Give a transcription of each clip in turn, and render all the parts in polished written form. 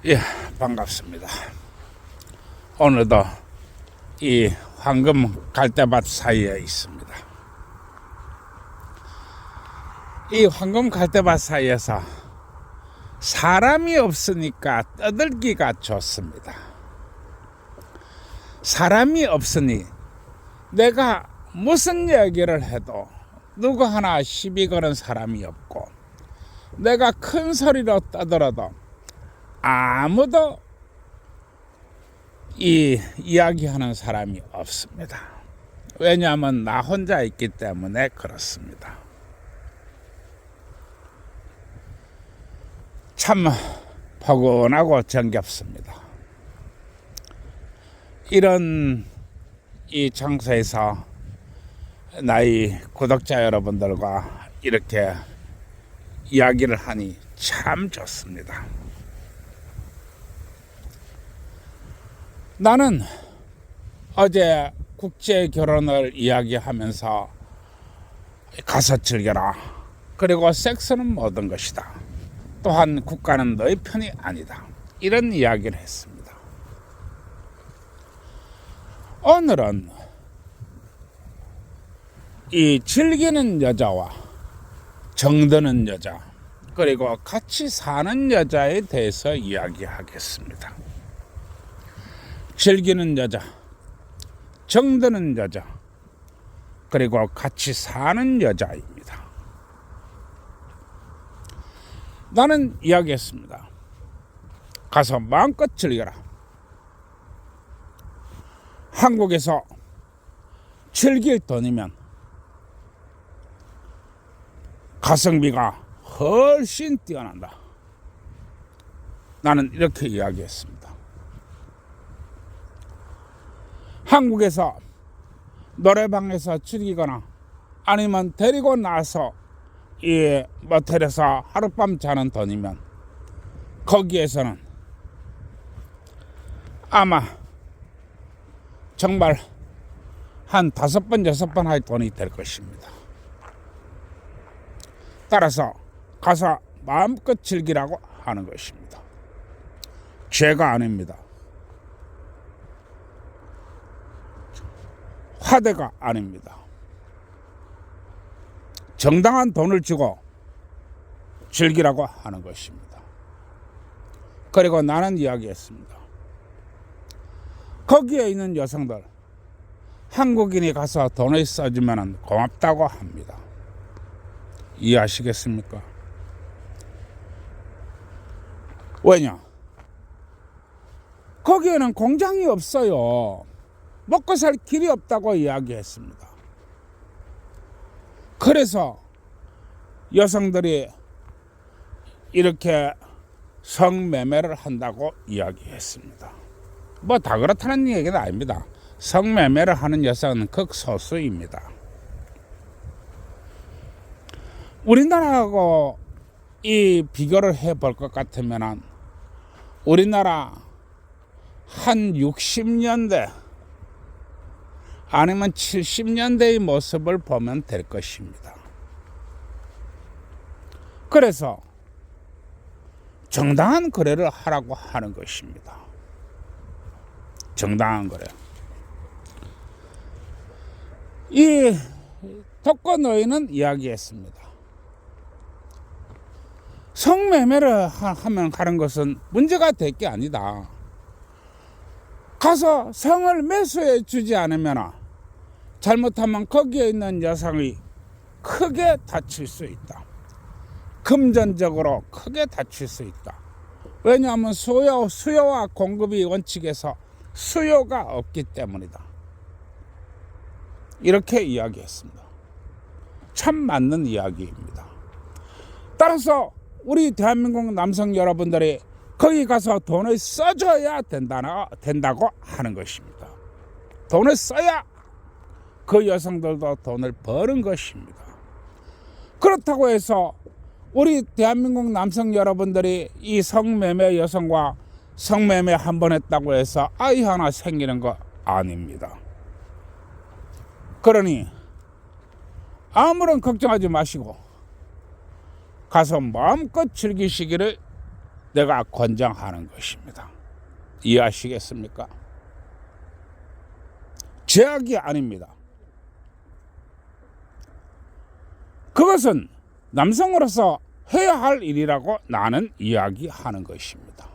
예, 반갑습니다. 오늘도 이 황금 갈대밭 사이에 있습니다. 이 황금 갈대밭 사이에서 사람이 없으니까 떠들기가 좋습니다. 사람이 없으니 내가 무슨 얘기를 해도 누구 하나 시비 거는 사람이 없고, 내가 큰 소리로 떠들어도 아무도 이 이야기하는 사람이 없습니다. 왜냐하면 나 혼자 있기 때문에 그렇습니다. 참 포근하고 정겹습니다. 이런 이 장소에서 나의 구독자 여러분들과 이렇게 이야기를 하니 참 좋습니다. 나는 어제 국제 결혼을 이야기하면서 가서 즐겨라, 그리고 섹스는 모든 것이다, 또한 국가는 너의 편이 아니다, 이런 이야기를 했습니다. 오늘은 이 즐기는 여자와 정드는 여자, 그리고 같이 사는 여자에 대해서 이야기하겠습니다. 즐기는 여자, 정드는 여자, 그리고 같이 사는 여자입니다. 나는 이야기했습니다. 가서 마음껏 즐겨라. 한국에서 즐길 돈이면 가성비가 훨씬 뛰어난다. 나는 이렇게 이야기했습니다. 한국에서 노래방에서 즐기거나 아니면 데리고 나서 이 모텔에서 하룻밤 자는 돈이면 거기에서는 아마 정말 한 5번, 6번 할 돈이 될 것입니다. 따라서 가서 마음껏 즐기라고 하는 것입니다. 죄가 아닙니다. 화대가 아닙니다. 정당한 돈을 주고 즐기라고 하는 것입니다. 그리고 나는 이야기했습니다. 거기에 있는 여성들, 한국인이 가서 돈을 써주면 고맙다고 합니다. 이해하시겠습니까? 왜냐? 거기에는 공장이 없어요. 먹고 살 길이 없다고 이야기했습니다. 그래서 여성들이 이렇게 성매매를 한다고 이야기했습니다. 뭐 다 그렇다는 얘기는 아닙니다. 성매매를 하는 여성은 극소수입니다. 우리나라하고 이 비교를 해볼 것 같으면 우리나라 한 60년대 아니면 70년대의 모습을 보면 될 것입니다. 그래서 정당한 거래를 하라고 하는 것입니다. 정당한 거래. 이 독거노인은 이야기했습니다. 성매매를 하는 것은 문제가 될 게 아니다. 가서 성을 매수해 주지 않으면 잘못하면 거기에 있는 여성이 크게 다칠 수 있다. 금전적으로 크게 다칠 수 있다. 왜냐하면 수요와 공급이 원칙에서 수요가 없기 때문이다. 이렇게 이야기했습니다. 참 맞는 이야기입니다. 따라서 우리 대한민국 남성 여러분들이 거기 가서 돈을 써줘야 된다고 하는 것입니다. 돈을 써야 그 여성들도 돈을 버는 것입니다. 그렇다고 해서 우리 대한민국 남성 여러분들이 이 성매매 여성과 성매매 한 번 했다고 해서 아이 하나 생기는 거 아닙니다. 그러니 아무런 걱정하지 마시고 가서 마음껏 즐기시기를 내가 권장하는 것입니다. 이해하시겠습니까? 제약이 아닙니다. 그것은 남성으로서 해야 할 일이라고 나는 이야기하는 것입니다.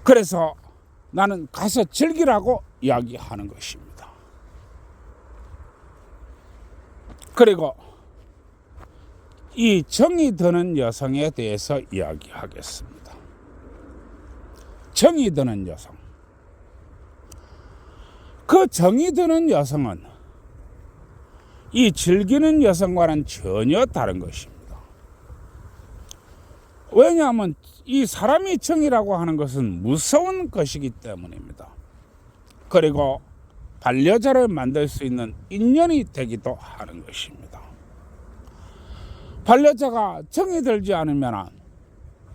그래서 나는 가서 즐기라고 이야기하는 것입니다. 그리고 이 정이 드는 여성에 대해서 이야기하겠습니다. 정이 드는 여성. 그 정이 드는 여성은 이 즐기는 여성과는 전혀 다른 것입니다. 왜냐하면 이 사람이 정이라고 하는 것은 무서운 것이기 때문입니다. 그리고 반려자를 만들 수 있는 인연이 되기도 하는 것입니다. 반려자가 정이 들지 않으면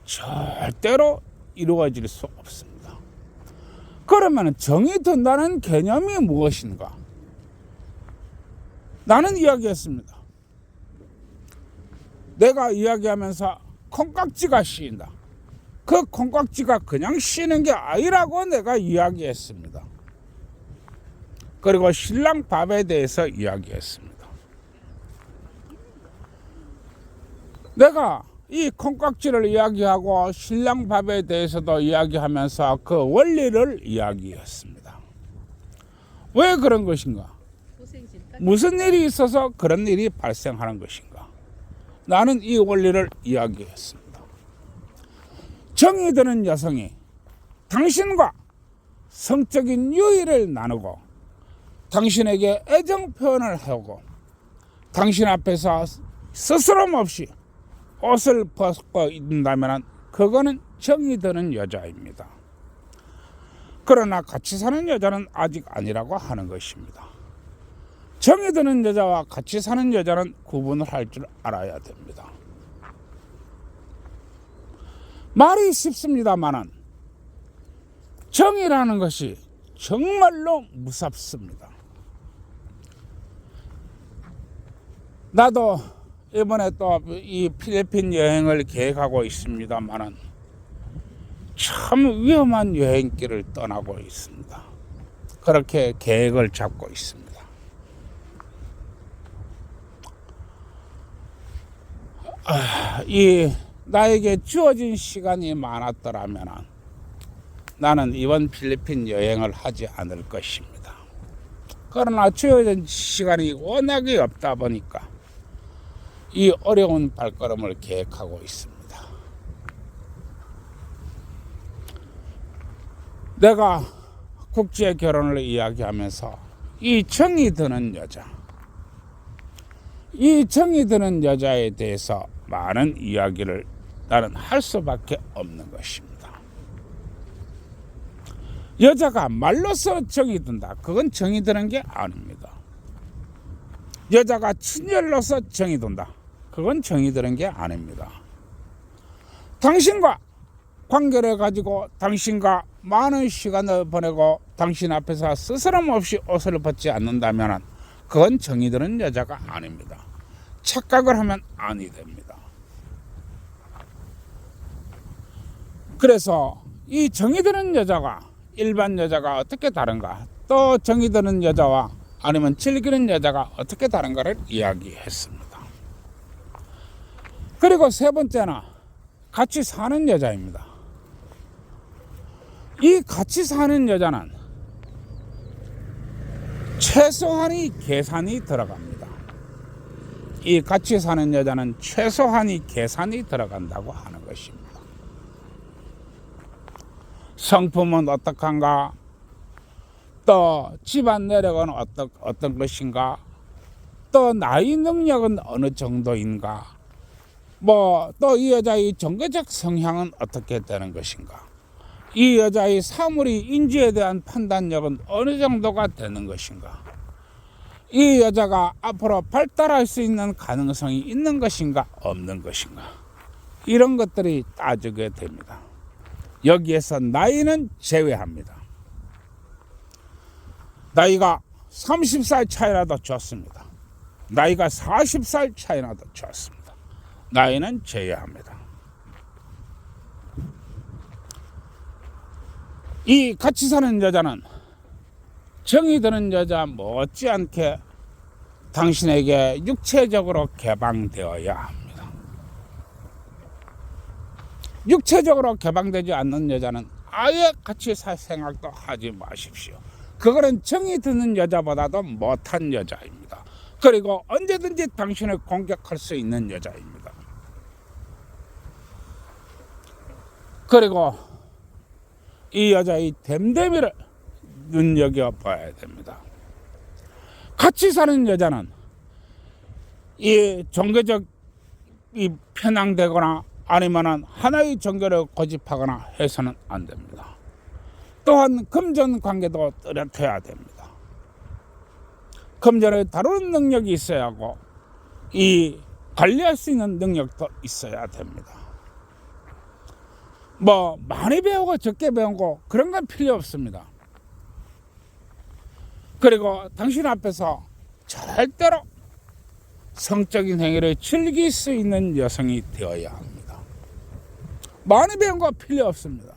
절대로 이루어질 수 없습니다. 그러면 정이 든다는 개념이 무엇인가? 나는 이야기했습니다. 내가 이야기하면서 콩깍지가 씌인다. 그 콩깍지가 그냥 씌는 게 아니라고 내가 이야기했습니다. 그리고 신랑 밥에 대해서 이야기했습니다. 내가 이 콩깍지를 이야기하고 신랑 밥에 대해서도 이야기하면서 그 원리를 이야기했습니다. 왜 그런 것인가? 무슨 일이 있어서 그런 일이 발생하는 것인가? 나는 이 원리를 이야기했습니다. 정이 드는 여성이 당신과 성적인 유의를 나누고 당신에게 애정 표현을 하고 당신 앞에서 스스럼 없이 옷을 벗고 있는다면 그거는 정이 드는 여자입니다. 그러나 같이 사는 여자는 아직 아니라고 하는 것입니다. 정이 드는 여자와 같이 사는 여자는 구분을 할 줄 알아야 됩니다. 말이 쉽습니다만은 정이라는 것이 정말로 무섭습니다. 나도 이번에 또 이 필리핀 여행을 계획하고 있습니다만은 참 위험한 여행길을 떠나고 있습니다. 그렇게 계획을 잡고 있습니다. 이 나에게 주어진 시간이 많았더라면 나는 이번 필리핀 여행을 하지 않을 것입니다. 그러나 주어진 시간이 워낙에 없다 보니까 이 어려운 발걸음을 계획하고 있습니다. 내가 국제 결혼을 이야기하면서 이 정이 드는 여자, 이 정이 드는 여자에 대해서 많은 이야기를 나는 할 수밖에 없는 것입니다. 여자가 말로서 정이 든다. 그건 정이 드는 게 아닙니다. 여자가 친절로서 정이 든다. 그건 정이 드는 게 아닙니다. 당신과 관계를 가지고 당신과 많은 시간을 보내고 당신 앞에서 스스럼 없이 옷을 벗지 않는다면 그건 정이 드는 여자가 아닙니다. 착각을 하면 아니 됩니다. 그래서 이 정이 드는 여자가 일반 여자가 어떻게 다른가, 또 정이 드는 여자와 아니면 즐기는 여자가 어떻게 다른가를 이야기했습니다. 그리고 세 번째는 같이 사는 여자입니다. 이 같이 사는 여자는 최소한의 계산이 들어갑니다. 이 같이 사는 여자는 최소한의 계산이 들어간다고 하는 것입니다. 성품은 어떡한가, 또 집안 내력은 어떤 것인가, 또 나이 능력은 어느 정도인가, 또 이 여자의 정거적 성향은 어떻게 되는 것인가, 이 여자의 사물의 인지에 대한 판단력은 어느 정도가 되는 것인가, 이 여자가 앞으로 발달할 수 있는 가능성이 있는 것인가 없는 것인가, 이런 것들이 따지게 됩니다. 여기에서 나이는 제외합니다. 나이가 30살 차이라도 좋습니다. 나이가 40살 차이 나도 좋습니다. 나이는 제외합니다. 이 같이 사는 여자는 정이 드는 여자 못지않게 당신에게 육체적으로 개방되어야 합니다. 육체적으로 개방되지 않는 여자는 아예 같이 살 생각도 하지 마십시오. 그거는 정이 드는 여자보다도 못한 여자입니다. 그리고 언제든지 당신을 공격할 수 있는 여자입니다. 그리고 이 여자의 됨됨이를 눈여겨봐야 됩니다. 같이 사는 여자는 이 종교적 편향되거나 아니면 하나의 종교를 고집하거나 해서는 안 됩니다. 또한 금전 관계도 뚜렷해야 됩니다. 금전을 다루는 능력이 있어야 하고 이 관리할 수 있는 능력도 있어야 됩니다. 뭐 많이 배우고 적게 배우고 그런 건 필요 없습니다. 그리고 당신 앞에서 절대로 성적인 행위를 즐길 수 있는 여성이 되어야 합니다. 많이 배운 거 필요 없습니다.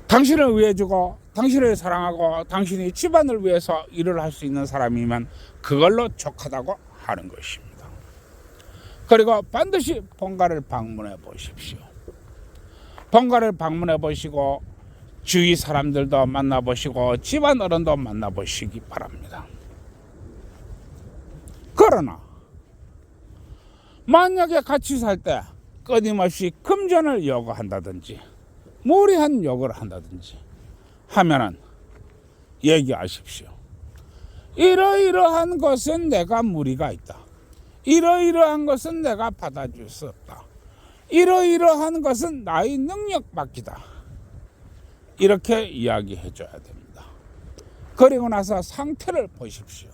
당신을 위해 주고 당신을 사랑하고 당신이 집안을 위해서 일을 할 수 있는 사람이면 그걸로 족하다고 하는 것입니다. 그리고 반드시 본가를 방문해 보십시오. 본가를 방문해 보시고 주위 사람들도 만나보시고 집안 어른도 만나보시기 바랍니다. 그러나 만약에 같이 살 때 끊임없이 금전을 요구한다든지 무리한 요구를 한다든지 하면은 얘기하십시오. 이러이러한 것은 내가 무리가 있다. 이러이러한 것은 내가 받아줄 수 없다. 이러이러한 것은 나의 능력 밖이다. 이렇게 이야기해 줘야 됩니다. 그리고 나서 상태를 보십시오.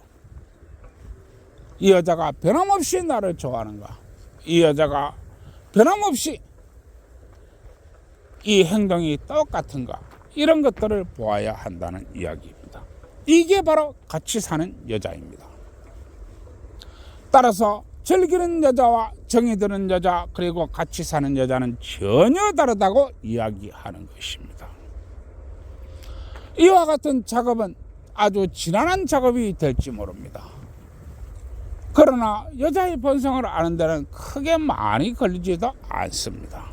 이 여자가 변함없이 나를 좋아하는가? 이 여자가 변함없이 이 행동이 똑같은가? 이런 것들을 보아야 한다는 이야기입니다. 이게 바로 같이 사는 여자입니다. 따라서 즐기는 여자와 정이 드는 여자 그리고 같이 사는 여자는 전혀 다르다고 이야기하는 것입니다. 이와 같은 작업은 아주 지난한 작업이 될지 모릅니다. 그러나 여자의 본성을 아는 데는 크게 많이 걸리지도 않습니다.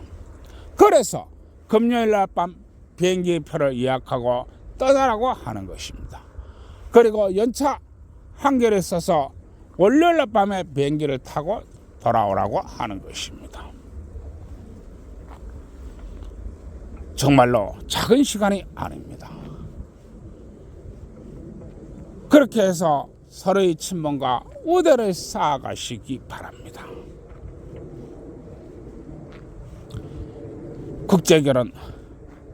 그래서 금요일 날 밤 비행기 표를 예약하고 떠나라고 하는 것입니다. 그리고 연차 한결에 써서 월요일 날 밤에 비행기를 타고 돌아오라고 하는 것입니다. 정말로 작은 시간이 아닙니다. 그렇게 해서 서로의 친분과 우대를 쌓아가시기 바랍니다. 국제결혼,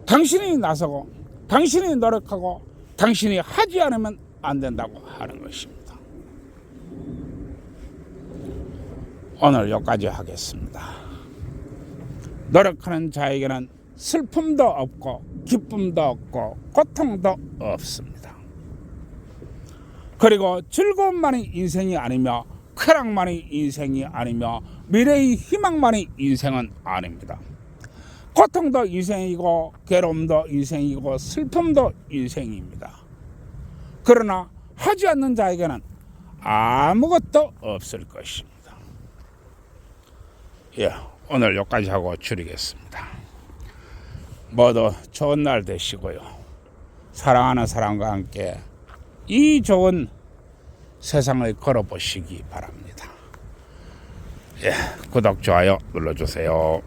당신이 나서고 당신이 노력하고 당신이 하지 않으면 안 된다고 하는 것입니다. 오늘 여기까지 하겠습니다. 노력하는 자에게는 슬픔도 없고 기쁨도 없고 고통도 없습니다. 그리고 즐거움만이 인생이 아니며 쾌락만이 인생이 아니며 미래의 희망만이 인생은 아닙니다. 고통도 인생이고 괴로움도 인생이고 슬픔도 인생입니다. 그러나 하지 않는 자에게는 아무것도 없을 것입니다. 예, 오늘 여기까지 하고 줄이겠습니다. 모두 좋은 날 되시고요. 사랑하는 사람과 함께 이 좋은 세상을 걸어보시기 바랍니다. 예, 구독, 좋아요 눌러주세요.